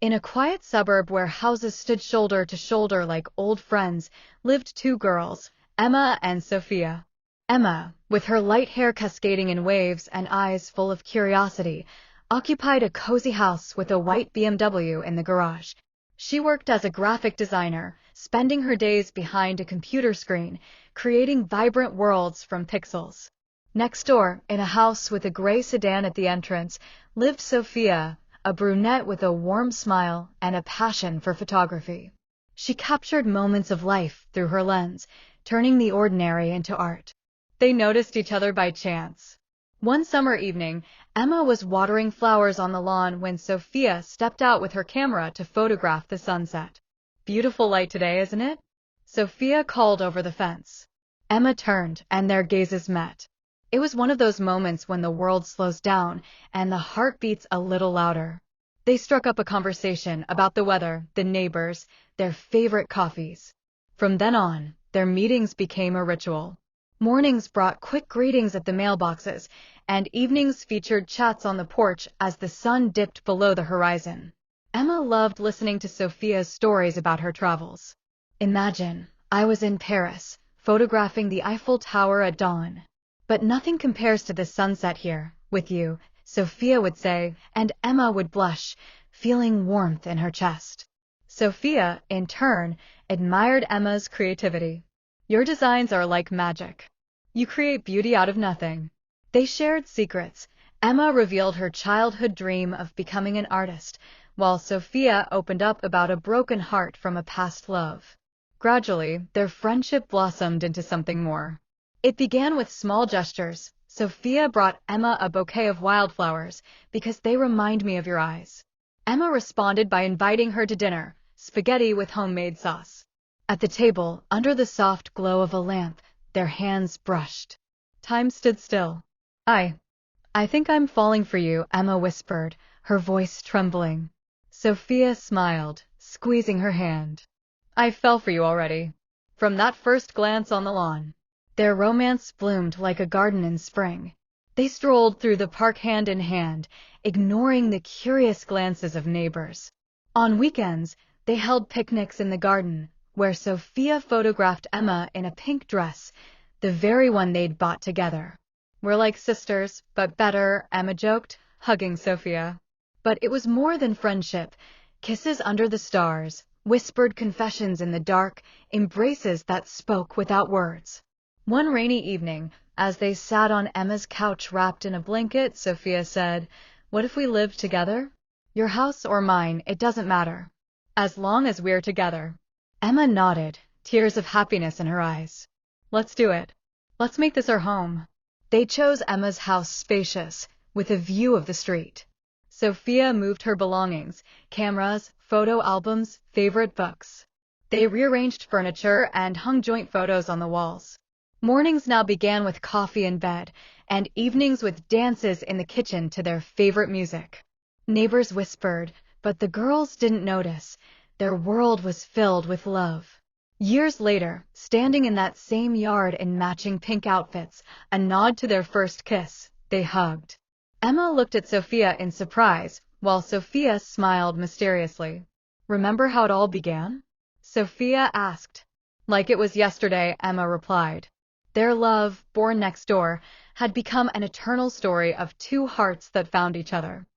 In a quiet suburb where houses stood shoulder to shoulder like old friends, lived two girls, Emma and Sophia. Emma, with her light hair cascading in waves and eyes full of curiosity, occupied a cozy house with a white BMW in the garage. She worked as a graphic designer, spending her days behind a computer screen, creating vibrant worlds from pixels. Next door, in a house with a gray sedan at the entrance, lived Sophia, a brunette with a warm smile and a passion for photography. She captured moments of life through her lens, turning the ordinary into art. They noticed each other by chance. One summer evening, Emma was watering flowers on the lawn when Sophia stepped out with her camera to photograph the sunset. "Beautiful light today, isn't it?" Sophia called over the fence. Emma turned, and their gazes met. It was one of those moments when the world slows down and the heart beats a little louder. They struck up a conversation about the weather, the neighbors, their favorite coffees. From then on, their meetings became a ritual. Mornings brought quick greetings at the mailboxes, and evenings featured chats on the porch as the sun dipped below the horizon. Emma loved listening to Sophia's stories about her travels. "Imagine, I was in Paris, photographing the Eiffel Tower at dawn. But nothing compares to the sunset here, with you," Sophia would say, and Emma would blush, feeling warmth in her chest. Sophia, in turn, admired Emma's creativity. "Your designs are like magic. You create beauty out of nothing." They shared secrets. Emma revealed her childhood dream of becoming an artist, while Sophia opened up about a broken heart from a past love. Gradually, their friendship blossomed into something more. It began with small gestures. "Sophia brought Emma a bouquet of wildflowers because they remind me of your eyes." Emma responded by inviting her to dinner, spaghetti with homemade sauce. At the table, under the soft glow of a lamp, their hands brushed. Time stood still. I think I'm falling for you," Emma whispered, her voice trembling. Sophia smiled, squeezing her hand. "I fell for you already, from that first glance on the lawn." Their romance bloomed like a garden in spring. They strolled through the park hand in hand, ignoring the curious glances of neighbors. On weekends, they held picnics in the garden, where Sophia photographed Emma in a pink dress, the very one they'd bought together. "We're like sisters, but better," Emma joked, hugging Sophia. But it was more than friendship. Kisses under the stars, whispered confessions in the dark, embraces that spoke without words. One rainy evening, as they sat on Emma's couch wrapped in a blanket, Sophia said, "What if we lived together? Your house or mine, it doesn't matter. As long as we're together." Emma nodded, tears of happiness in her eyes. "Let's do it. Let's make this our home." They chose Emma's house, spacious, with a view of the street. Sophia moved her belongings, cameras, photo albums, favorite books. They rearranged furniture and hung joint photos on the walls. Mornings now began with coffee in bed, and evenings with dances in the kitchen to their favorite music. Neighbors whispered, but the girls didn't notice. Their world was filled with love. Years later, standing in that same yard in matching pink outfits, a nod to their first kiss, they hugged. Emma looked at Sophia in surprise, while Sophia smiled mysteriously. "Remember how it all began?" Sophia asked. "Like it was yesterday," Emma replied. Their love, born next door, had become an eternal story of two hearts that found each other.